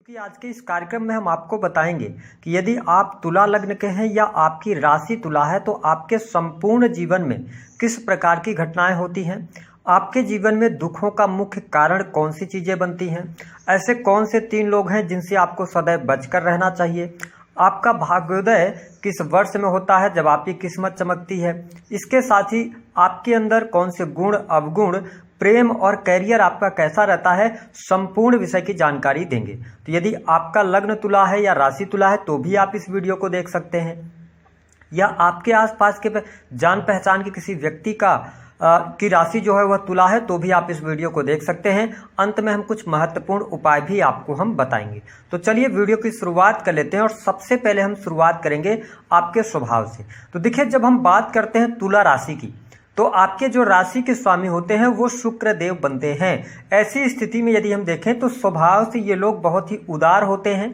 क्योंकि आज के इस कार्यक्रम में हम आपको बताएंगे कि यदि आप तुला लग्न के हैं या आपकी राशि तुला है तो आपके संपूर्ण जीवन में किस प्रकार की घटनाएं होती हैं, आपके जीवन में दुखों का मुख्य कारण कौन सी चीज़ें बनती हैं, ऐसे कौन से 3 लोग हैं जिनसे आपको सदैव बचकर रहना चाहिए, आपका भाग्योदय किस वर्ष में होता है जब आपकी किस्मत चमकती है, इसके साथ ही आपके अंदर कौन से गुण अवगुण, प्रेम और कैरियर आपका कैसा रहता है, संपूर्ण विषय की जानकारी देंगे। तो यदि आपका लग्न तुला है या राशि तुला है तो भी आप इस वीडियो को देख सकते हैं, या आपके आसपास के जान पहचान के किसी व्यक्ति की राशि जो है वह तुला है तो भी आप इस वीडियो को देख सकते हैं। अंत में हम कुछ महत्वपूर्ण उपाय भी आपको हम बताएंगे। तो चलिए वीडियो की शुरुआत कर लेते हैं और सबसे पहले हम शुरुआत करेंगे आपके स्वभाव से। तो देखिए, जब हम बात करते हैं तुला राशि की तो आपके जो राशि के स्वामी होते हैं वो शुक्र देव बनते हैं। ऐसी स्थिति में यदि हम देखें तो स्वभाव से ये लोग बहुत ही उदार होते हैं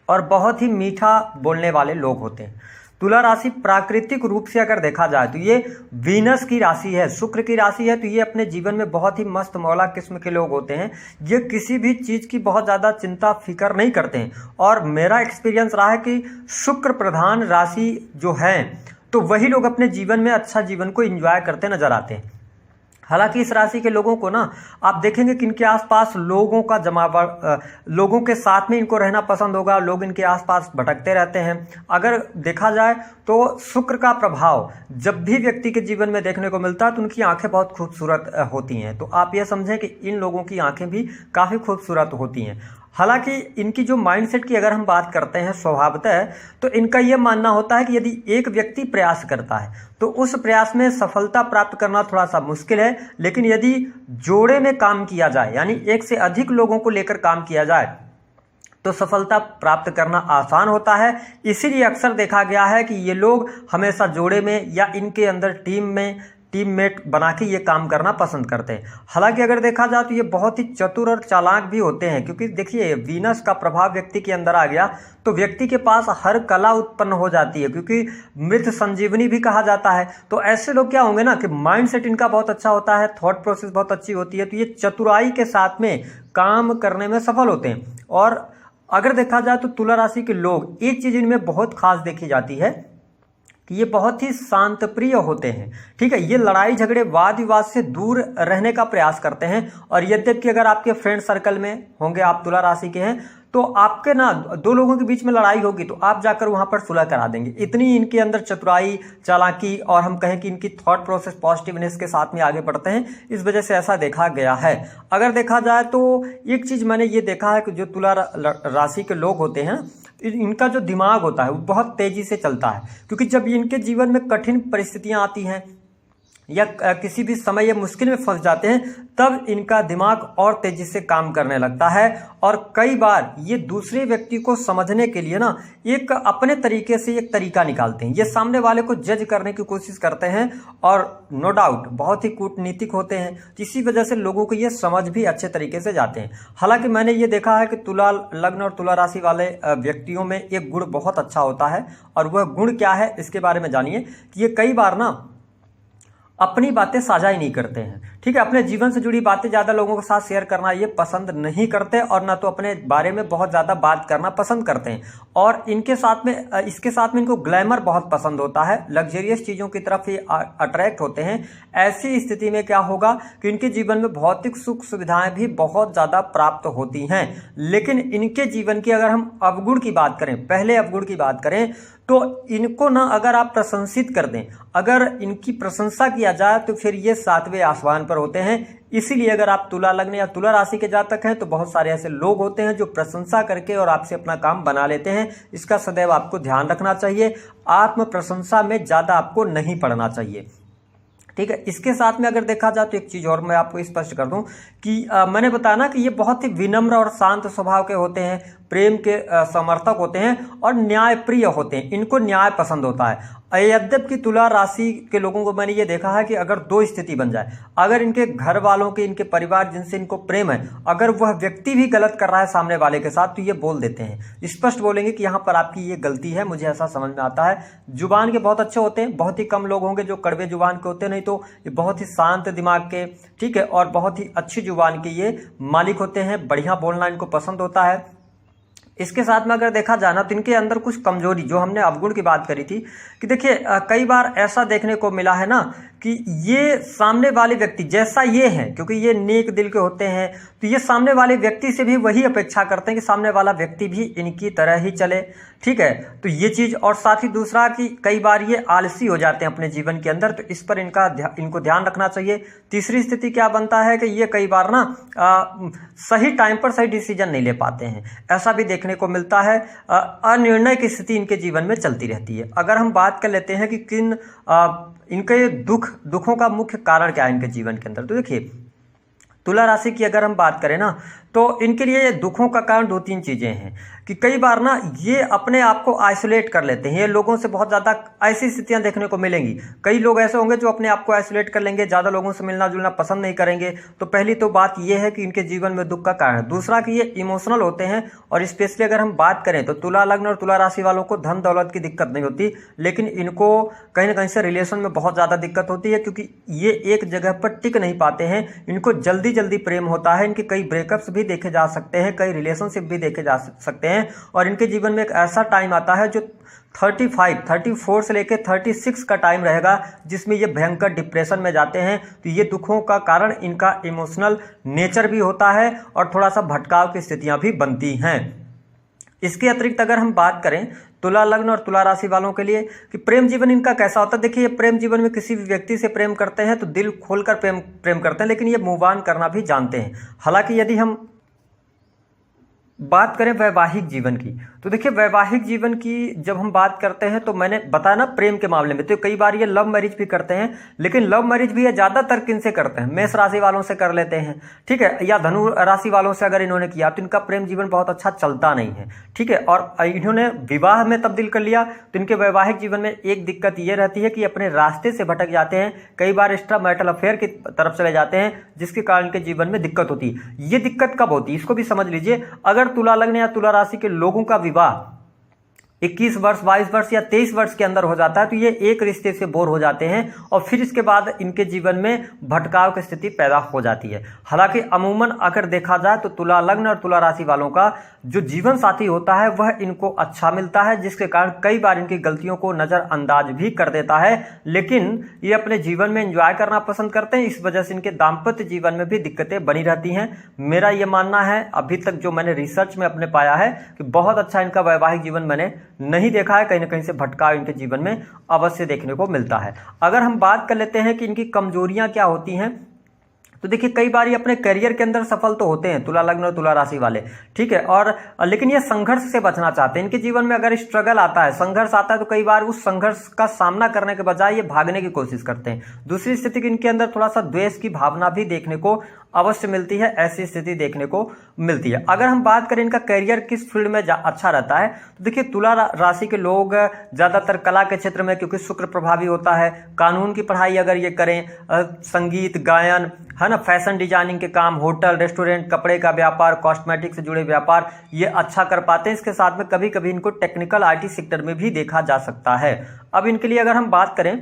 और बहुत ही मीठा बोलने वाले लोग होते हैं। तुला राशि प्राकृतिक रूप से अगर देखा जाए तो ये वीनस की राशि है, शुक्र की राशि है, तो ये अपने जीवन में बहुत ही मस्त मौला किस्म के लोग होते हैं। ये किसी भी चीज़ की बहुत ज़्यादा चिंता फिक्र नहीं करते हैं। और मेरा एक्सपीरियंस रहा है कि शुक्र प्रधान राशि जो है तो वही लोग अपने जीवन में अच्छा जीवन को एंजॉय करते नजर आते हैं। हालांकि इस राशि के लोगों को ना आप देखेंगे कि इनके आसपास लोगों का जमावड़ा, लोगों के साथ में इनको रहना पसंद होगा, लोग इनके आसपास भटकते रहते हैं। अगर देखा जाए तो शुक्र का प्रभाव जब भी व्यक्ति के जीवन में देखने को मिलता है तो उनकी आंखें बहुत खूबसूरत होती हैं। तो आप ये समझें कि इन लोगों की आंखें भी काफ़ी खूबसूरत होती हैं। हालांकि इनकी जो माइंडसेट की अगर हम बात करते हैं स्वभावतः, तो इनका यह मानना होता है कि यदि एक व्यक्ति प्रयास करता है तो उस प्रयास में सफलता प्राप्त करना थोड़ा सा मुश्किल है, लेकिन यदि जोड़े में काम किया जाए यानी एक से अधिक लोगों को लेकर काम किया जाए तो सफलता प्राप्त करना आसान होता है। इसीलिए अक्सर देखा गया है कि ये लोग हमेशा जोड़े में या इनके अंदर टीममेट बना के ये काम करना पसंद करते हैं। हालांकि अगर देखा जाए तो ये बहुत ही चतुर और चालाक भी होते हैं, क्योंकि देखिए वीनस का प्रभाव व्यक्ति के अंदर आ गया तो व्यक्ति के पास हर कला उत्पन्न हो जाती है, क्योंकि मृत संजीवनी भी कहा जाता है। तो ऐसे लोग क्या होंगे ना कि माइंडसेट इनका बहुत अच्छा होता है, थॉट प्रोसेस बहुत अच्छी होती है, तो ये चतुराई के साथ में काम करने में सफल होते हैं। और अगर देखा जाए तो तुला राशि के लोग एक चीज इनमें बहुत खास देखी जाती है कि ये बहुत ही शांत प्रिय होते हैं। ठीक है, ये लड़ाई झगड़े वाद विवाद से दूर रहने का प्रयास करते हैं। और यद्यपि अगर आपके फ्रेंड सर्कल में होंगे, आप तुला राशि के हैं, तो आपके ना 2 लोगों के बीच में लड़ाई होगी तो आप जाकर वहां पर सुलह करा देंगे। इतनी इनके अंदर चतुराई, चालाकी और हम कहें कि इनकी थॉट प्रोसेस पॉजिटिवनेस के साथ में आगे बढ़ते हैं। इस वजह से ऐसा देखा गया है। अगर देखा जाए तो एक चीज मैंने ये देखा है कि जो तुला राशि के लोग होते हैं इनका जो दिमाग होता है वो बहुत तेजी से चलता है, क्योंकि जब इनके जीवन में कठिन परिस्थितियां आती हैं या किसी भी समय ये मुश्किल में फंस जाते हैं तब इनका दिमाग और तेजी से काम करने लगता है। और कई बार ये दूसरे व्यक्ति को समझने के लिए ना एक अपने तरीके से एक तरीका निकालते हैं। ये सामने वाले को जज करने की कोशिश करते हैं और नो डाउट बहुत ही कूटनीतिक होते हैं। इसी वजह से लोगों को ये समझ भी अच्छे तरीके से जाते हैं। हालांकि मैंने ये देखा है कि तुला लग्न और तुला राशि वाले व्यक्तियों में एक गुण बहुत अच्छा होता है, और वह गुण क्या है इसके बारे में जानिए कि ये कई बार ना अपनी बातें साझा ही नहीं करते हैं। ठीक है, अपने जीवन से जुड़ी बातें ज्यादा लोगों के साथ शेयर करना ये पसंद नहीं करते, और ना तो अपने बारे में बहुत ज्यादा बात करना पसंद करते हैं। और इसके साथ में इनको ग्लैमर बहुत पसंद होता है, लग्जरियस चीजों की तरफ ये अट्रैक्ट होते हैं। ऐसी स्थिति में क्या होगा कि इनके जीवन में भौतिक सुख सुविधाएं भी बहुत ज्यादा प्राप्त होती हैं। लेकिन इनके जीवन की अगर हम अवगुण की बात करें, पहले अवगुण की बात करें, तो इनको ना अगर आप प्रशंसित कर दें, अगर इनकी प्रशंसा किया जाए तो फिर ये 7वें आसमान पर होते हैं। इसीलिए अगर आप तुला लग्न या तुला राशि के जातक हैं तो बहुत सारे ऐसे लोग होते हैं जो प्रशंसा करके और आपसे अपना काम बना लेते हैं। इसका सदैव आपको ध्यान रखना चाहिए। आत्म प्रशंसा में ज्यादा आपको नहीं पड़ना चाहिए। ठीक है, इसके साथ में अगर देखा जाए तो एक चीज और मैं आपको स्पष्ट कर दूं कि मैंने बताया ना कि ये बहुत ही विनम्र और शांत स्वभाव के होते हैं, प्रेम के समर्थक होते हैं और न्यायप्रिय होते हैं। इनको न्याय पसंद होता है। यद्यपि तुला राशि के लोगों को मैंने ये देखा है कि अगर 2 स्थिति बन जाए, अगर इनके घर वालों के, इनके परिवार जिनसे इनको प्रेम है, अगर वह व्यक्ति भी गलत कर रहा है सामने वाले के साथ तो ये बोल देते हैं, स्पष्ट बोलेंगे कि यहाँ पर आपकी ये गलती है, मुझे ऐसा समझ में आता है। जुबान के बहुत अच्छे होते हैं, बहुत ही कम लोग होंगे जो कड़वे जुबान के होते हैं, नहीं तो ये बहुत ही शांत दिमाग के, ठीक है, और बहुत ही अच्छी जुबान के ये मालिक होते हैं। बढ़िया बोलना इनको पसंद होता है। इसके साथ में अगर देखा जाना तो इनके अंदर कुछ कमजोरी, जो हमने अवगुण की बात करी थी कि देखिए कई बार ऐसा देखने को मिला है ना कि ये सामने वाले व्यक्ति जैसा ये है, क्योंकि ये नेक दिल के होते हैं, तो ये सामने वाले व्यक्ति से भी वही अपेक्षा करते हैं कि सामने वाला व्यक्ति भी इनकी तरह ही चले। ठीक है, तो ये चीज़, और साथ ही दूसरा कि कई बार ये आलसी हो जाते हैं अपने जीवन के अंदर, तो इस पर इनको ध्यान रखना चाहिए। तीसरी स्थिति क्या बनता है कि ये कई बार ना सही टाइम पर सही डिसीजन नहीं ले पाते हैं, ऐसा भी देखने को मिलता है। अनिर्णय की स्थिति इनके जीवन में चलती रहती है। अगर हम बात कर लेते हैं कि किन इनके दुखों का मुख्य कारण क्या है इनके जीवन के अंदर, तो देखिए तुला राशि की अगर हम बात करें ना तो इनके लिए दुखों का कारण दो तीन चीज़ें हैं कि कई बार ना ये अपने आप को आइसोलेट कर लेते हैं। ये लोगों से बहुत ज़्यादा ऐसी स्थितियां देखने को मिलेंगी। कई लोग ऐसे होंगे जो अपने आप को आइसोलेट कर लेंगे, ज़्यादा लोगों से मिलना जुलना पसंद नहीं करेंगे। तो पहली तो बात ये है कि इनके जीवन में दुख का कारण है। दूसरा कि ये इमोशनल होते हैं, और स्पेशली अगर हम बात करें तो तुला लग्न और तुला राशि वालों को धन दौलत की दिक्कत नहीं होती, लेकिन इनको कहीं ना कहीं से रिलेशन में बहुत ज़्यादा दिक्कत होती है, क्योंकि ये एक जगह पर टिक नहीं पाते हैं। इनको जल्दी जल्दी प्रेम होता है। इनके कई ब्रेकअप्स भी देखे जा सकते हैं, कई रिलेशनशिप भी देखे जा सकते हैं, और इनके जीवन में एक ऐसा टाइम आता है जो 34 से लेकर 36 का टाइम रहेगा, जिसमें ये भयंकर डिप्रेशन में जाते हैं। तो ये दुखों का कारण इनका इमोशनल नेचर भी होता है, और थोड़ा सा भटकाव की स्थितियां भी बनती हैं। इसके अतिरिक्त अगर हम बात करें तुला लग्न और तुला राशि वालों के लिए कि प्रेम जीवन इनका कैसा होता है, देखिए ये प्रेम जीवन में किसी भी व्यक्ति से प्रेम करते हैं तो दिल खोलकर प्रेम करते हैं, लेकिन ये मूव ऑन करना भी जानते हैं। हालांकि यदि हम बात करें वैवाहिक जीवन की, तो देखिए वैवाहिक जीवन की जब हम बात करते हैं तो मैंने बताया ना प्रेम के मामले में, तो कई बार ये लव मैरिज भी करते हैं, लेकिन लव मैरिज भी ये ज़्यादातर किन से करते हैं, मेष राशि वालों से कर लेते हैं। ठीक है, या धनु राशि वालों से अगर इन्होंने किया तो इनका प्रेम जीवन बहुत अच्छा चलता नहीं है। ठीक है, और इन्होंने विवाह में तब्दील कर लिया तो इनके वैवाहिक जीवन में एक दिक्कत ये रहती है कि अपने रास्ते से भटक जाते हैं, कई बार एक्स्ट्रा मैरिटल अफेयर की तरफ चले जाते हैं, जिसके कारण इनके जीवन में दिक्कत होती है। ये दिक्कत कब होती है इसको भी समझ लीजिए। अगर तुला लग्न या तुला राशि के लोगों का विवाह 21 वर्ष 22 वर्ष या 23 वर्ष के अंदर हो जाता है तो ये एक रिश्ते से बोर हो जाते हैं, और फिर इसके बाद इनके जीवन में भटकाव की स्थिति पैदा हो जाती है। हालांकि अमूमन अगर देखा जाए तो तुला लग्न और तुला राशि वालों का जो जीवन साथी होता है वह इनको अच्छा मिलता है, जिसके कारण कई बार इनकी गलतियों को नजरअंदाज भी कर देता है, लेकिन ये अपने जीवन में एंजॉय करना पसंद करते हैं। इस वजह से इनके दाम्पत्य जीवन में भी दिक्कतें बनी रहती हैं। मेरा ये मानना है, अभी तक जो मैंने रिसर्च में अपने पाया है, कि बहुत अच्छा इनका वैवाहिक जीवन मैंने नहीं देखा है। कहीं ना कहीं से भटकाव इनके जीवन में अवश्य देखने को मिलता है। अगर हम बात कर लेते हैं कि इनकी कमजोरियां क्या होती हैं, तो देखिए कई बार ये अपने करियर के अंदर सफल तो होते हैं तुला लग्न और तुला राशि वाले, ठीक है, और लेकिन ये संघर्ष से बचना चाहते हैं। इनके जीवन में अगर स्ट्रगल आता है, संघर्ष आता है, तो कई बार उस संघर्ष का सामना करने के बजाय ये भागने की कोशिश करते हैं। दूसरी स्थिति कि इनके अंदर थोड़ा सा द्वेष की भावना भी देखने को अवश्य मिलती है, ऐसी स्थिति देखने को मिलती है। अगर हम बात करें इनका करियर किस फील्ड में अच्छा रहता है, तो देखिए तुला राशि के लोग ज्यादातर कला के क्षेत्र में, क्योंकि शुक्र प्रभावी होता है, कानून की पढ़ाई अगर ये करें, संगीत गायन है ना, फैशन डिजाइनिंग के काम, होटल रेस्टोरेंट, कपड़े का व्यापार, कॉस्मेटिक से जुड़े व्यापार, ये अच्छा कर पाते हैं। इसके साथ में कभी कभी इनको टेक्निकल IT सेक्टर में भी देखा जा सकता है। अब इनके लिए अगर हम बात करें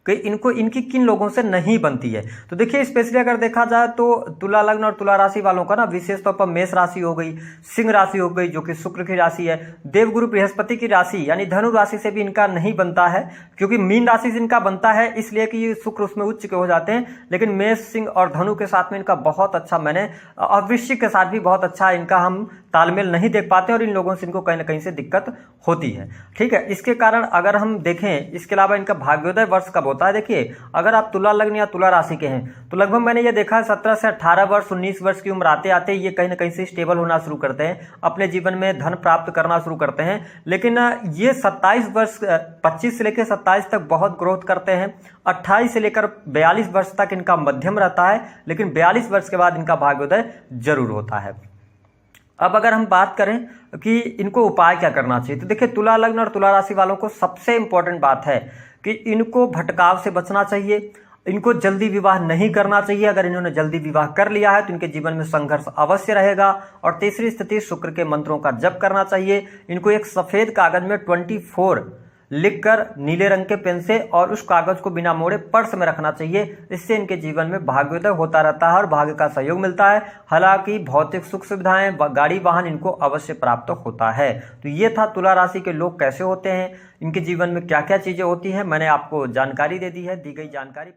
कि इनको इनकी किन लोगों से नहीं बनती है, तो देखिए स्पेशली अगर देखा जाए तो तुला लग्न और तुला राशि वालों का ना विशेष तौर पर मेष राशि हो गई, सिंह राशि हो गई जो कि शुक्र की राशि है, देवगुरु बृहस्पति की राशि यानी धनु राशि से भी इनका नहीं बनता है, क्योंकि मीन राशि से इनका बनता है इसलिए कि शुक्र उसमें उच्च के हो जाते हैं, लेकिन मेष सिंह और धनु के साथ में इनका बहुत अच्छा, मैंने और वृश्चिक के साथ भी बहुत अच्छा इनका हम तालमेल नहीं देख पाते, और इन लोगों से इनको कहीं ना कहीं से दिक्कत होती है। ठीक है, इसके कारण अगर हम देखें, इसके अलावा इनका भाग्योदय वर्ष कब होता है, देखिए अगर आप तुला लग्न या तुला राशि के हैं तो लगभग मैंने ये देखा 17 से 18 वर्ष 19 वर्ष की उम्र आते आते ये कहीं ना कहीं से स्टेबल होना शुरू करते हैं, अपने जीवन में धन प्राप्त करना शुरू करते हैं। लेकिन ये 27 वर्ष 25 से लेकर 27 तक बहुत ग्रोथ करते हैं, 28 से लेकर 42 वर्ष तक इनका मध्यम रहता है, लेकिन 42 वर्ष के बाद इनका भाग्योदय जरूर होता है। अब अगर हम बात करें कि इनको उपाय क्या करना चाहिए, तो देखिए तुला लग्न और तुला राशि वालों को सबसे इंपॉर्टेंट बात है कि इनको भटकाव से बचना चाहिए, इनको जल्दी विवाह नहीं करना चाहिए। अगर इन्होंने जल्दी विवाह कर लिया है तो इनके जीवन में संघर्ष अवश्य रहेगा। और तीसरी स्थिति, शुक्र के मंत्रों का जप करना चाहिए। इनको एक सफेद कागज में 24 लिखकर नीले रंग के पेन से और उस कागज को बिना मोड़े पर्स में रखना चाहिए। इससे इनके जीवन में भाग्योदय होता रहता है और भाग्य का सहयोग मिलता है। हालांकि भौतिक सुख सुविधाएं, गाड़ी वाहन इनको अवश्य प्राप्त होता है। तो ये था तुला राशि के लोग कैसे होते हैं, इनके जीवन में क्या क्या चीजें होती हैं, मैंने आपको जानकारी दे दी है। दी गई जानकारी